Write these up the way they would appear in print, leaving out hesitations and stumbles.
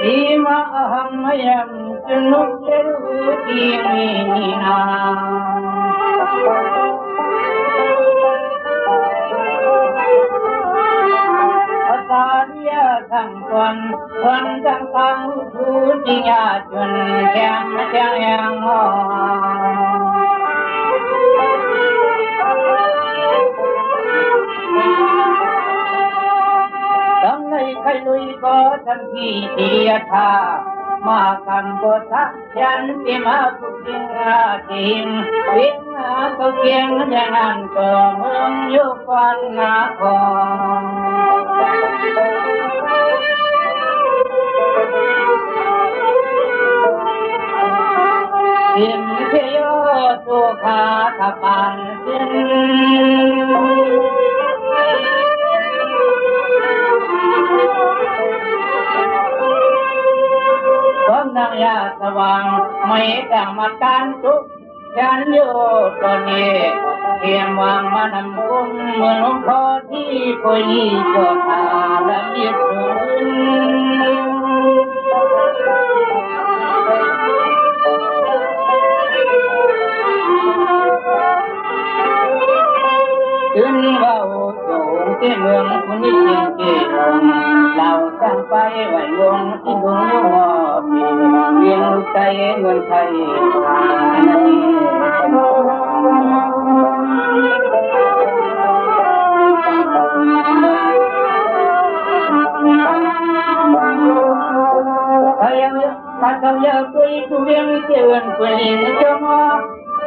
Imaham Junukirukimina Asariya Sangkwan Kwan Sangkang Sujiya Jun Kiam Kiam Yang Ho Khai lui có thân kỳ địa tha mà cần bồ tát chân tim ác kinh kim biết câu kiêng jangan cờ mương yêu quan con tim thế tu kha thapan sin năng ya sawang mấy càng mặt tan trúc chán vô tròn nhẹ kiềm hoàng mà nằm cung mưa nóng khó thi phôi nhi cho thà đã biết đứng vào chỗ cái mương của những chuyện kể lào sang bay vài luồng xin đúng yêu ngọt viên tay người thầy ta không nhớ tôi viên chuyện quyền cho nó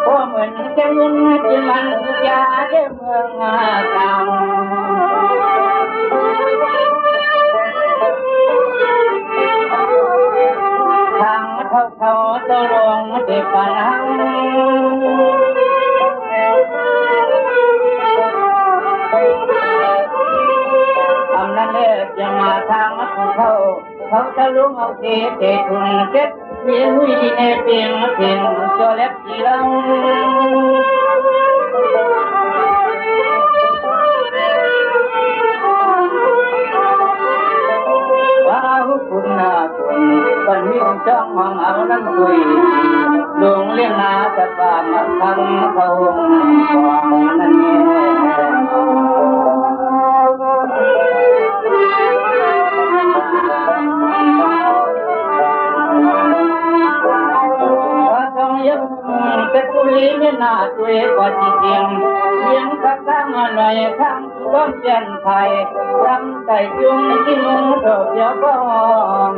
của mình cái nhân chỉ mang ra để mừng càng thằng thâu thâu tôi luôn để phản ánh âm nan để chẳng mà thằng thâu thâu thâu luôn học để thuần kết như huy nè tiền cho lép gì lắmคุณนาคุณปัญญาจ้องมองเอาน้ำคุยดวงเลี้ยงนาจะปามาทำเขาความนั้นเองว่าต้องยังเป็นกุลีไม่น่าช่วยกว่าจริงเลี้ยงสักครั้งหน่อยครั้งก็เปลี่ยนไทยทำใจจุ่มที่มุงดอกยาบ้อง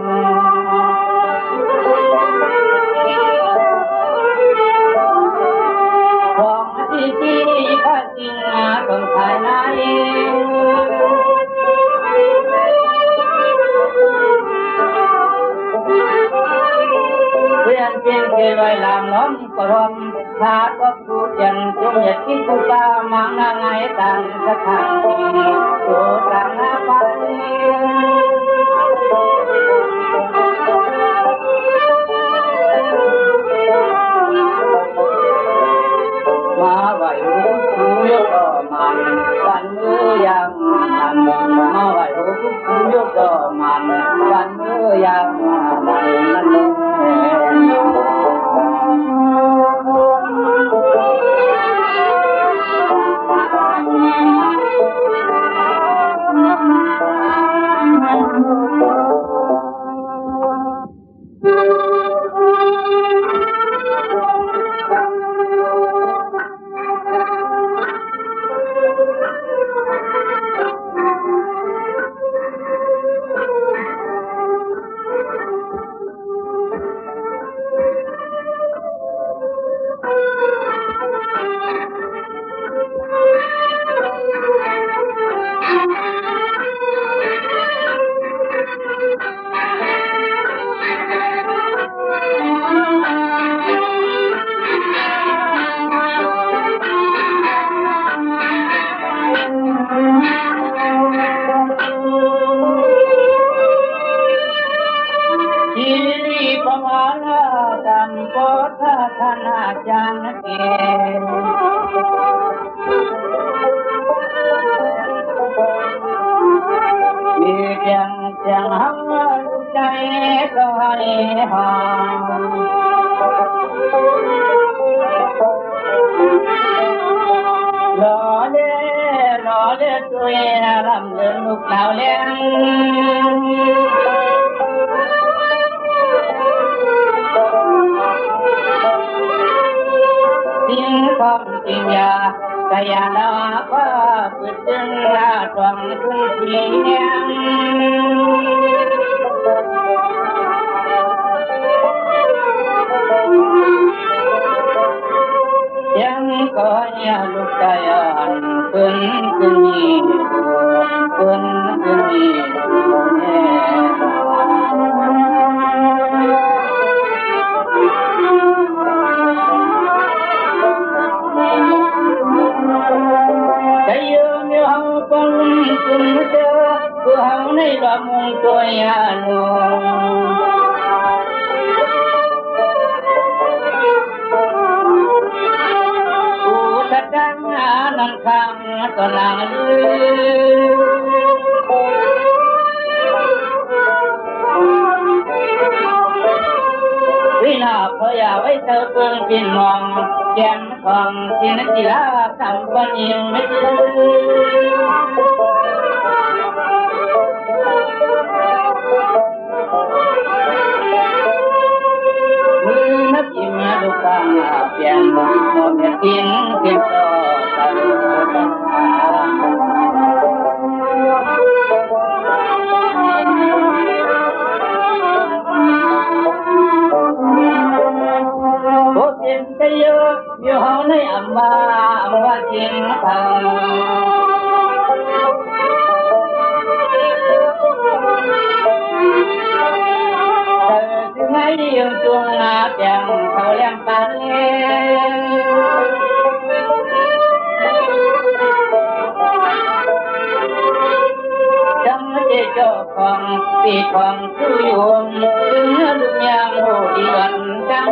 ของที่ข้าจริงต้องถ่ายไหนเวียนเพียงเกยไว้ลามน้อมกรมหาก็พูดยันจงอย่าคิดกูตามังนาไงต่างสถานที่ตัวต่างไปมาไหวหูยกต่อมันวันมือยังมันมาไหวหูยกต่อมันวันมือยังมันนั่นเองมีเพียงหำ ใจก็ให้หอมรอเล่ตัวลำเดินลูกสาวเลี้ยงสิ่งของจริงยาแต่ยาดาว่าปืนดึงลาตวงขึ้นเพียงยังก็อย่าลุกใจอ่อนขึ้นนี่ขึ้นนี่แต่ยืมอยู่ห้องปนขึ้นเจอคือห้องในละมุงตัวยาโนนันข้างก็นางลือวินาพยาไว้เธอเพิ่งกินมองแก้มของที่นักกีฬาทำปัญญาไม่ลืมือนักยิ้มลูกตาเปลี่ยนมองเปลี่ยนทิ้งเพียงต่อโบเต็มใจเยอะอยู่ห้องในอัมว่าจริงพังเธอถึงไงยังจวงอาแจงเขาเลี้ยงปันจังเจ้าเจ้าของปีของผู้ยมถึงลุงยังโหดีวันจัง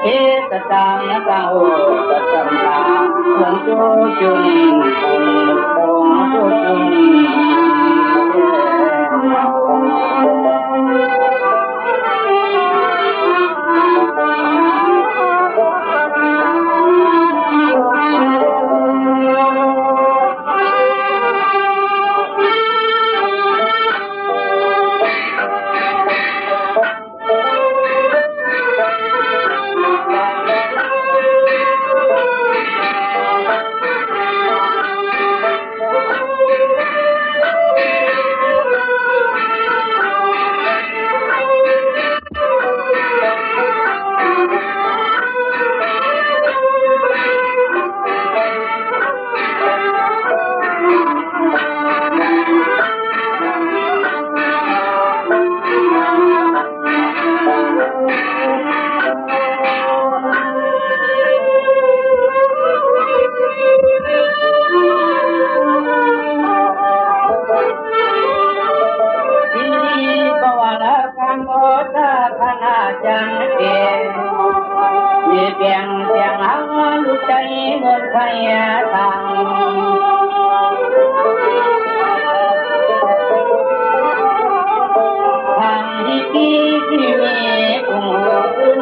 เอ๊ะตะจังตะโหตะจังตาคงจูจุงคงจูจุงจังเกียงมีเพียงหังลูกใจเงินไทยทางทางที่มีกุ้งขึ้น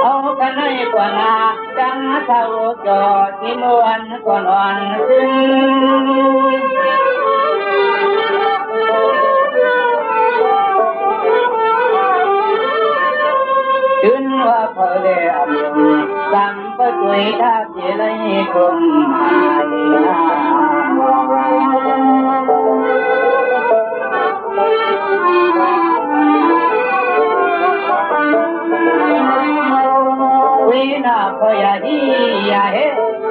เอากันให้กว่านาจังเท่าจอที่มวนก่อนอ่อนขึ้นถึงว่าพอได้อารมณ์สัมปตุยทักเจริญคนหายวินาพยาดียาเฮ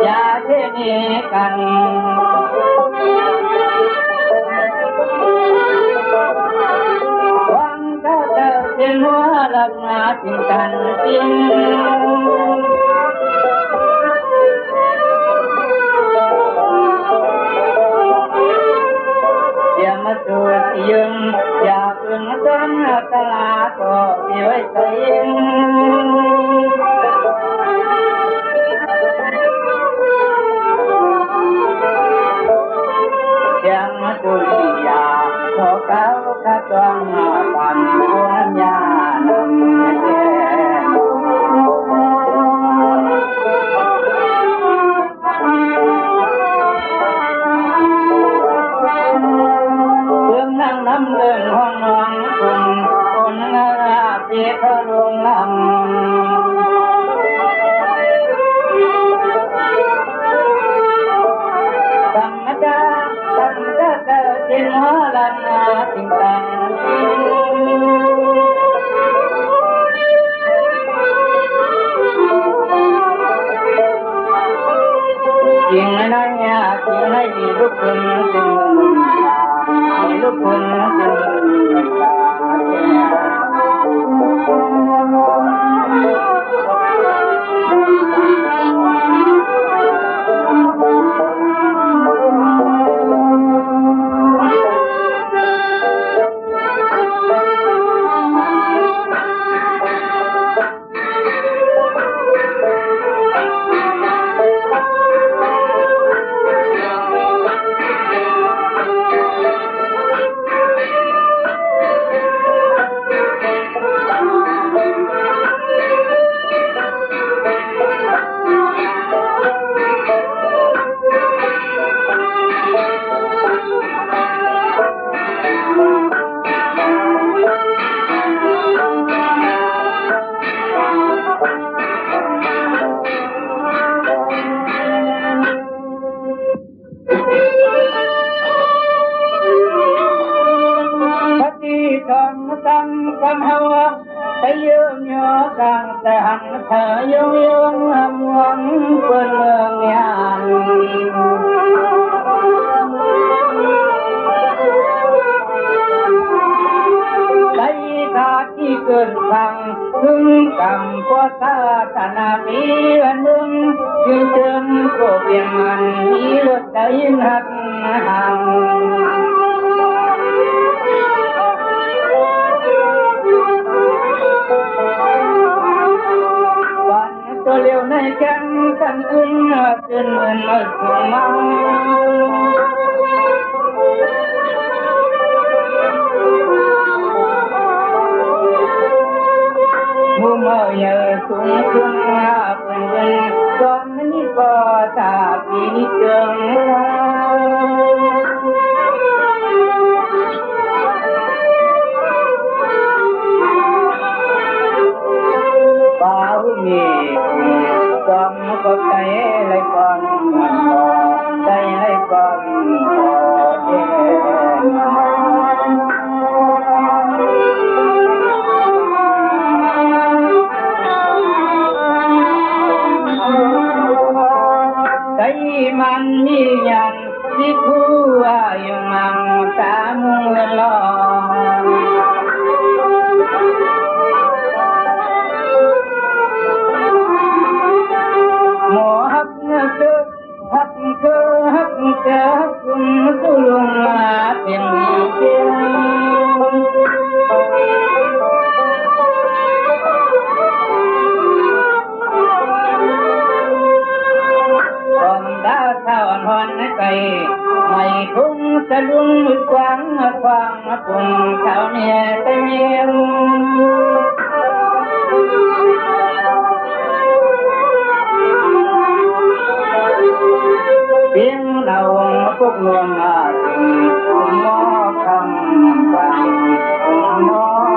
ยาเทเนกันวังกะเตเป็นหัวลับนาจินกันจริงอย่ามาตัวยืมอย่าเพิ่ง ต้นตลาดก็มีไว้ใช้ยังตุลียาโตเก้าข้าจวงปันบุญญาณเจเรื่องนั่งน้ำเรื่องห้องนอนคนนาราเปียทะลวงลำจินหาลันนาติงตังจิงนันยาจิงให้ลูกคุณจิงลูกคุณจิกันหัวไปยืมยอกันแต่หันเธอยุ่งยุ่งหวังเปลืองยานใจขาดที่เกินฟังถึงกำพวกข้าขนาดมีอันหนึ่งยืนเดินก็เพียงมันมีรถใจหักห่างตัวเลี้ยวในแก้มกันอึ้งจนเหมือนไม่ถูกมังมุมเยอะสูงขึ้นเป็นเงินตอนนี้ก็ตาปีนี้เกินป่าวมีความก็ใจเลยก่อนใจเลยก่อนใจมันมียันที่คู่ว่าอยู่มังตามุงลอฮักเธอฮักเธอคุณสุลงมาเป็นเพียงความดาวเท่าหอนไกลไม่ทุ่งสะดุ้งกว้างความปุ่งเท่าเมียตะเยียงเพียงเราพวกลวงอาถึงมอคำบังมอ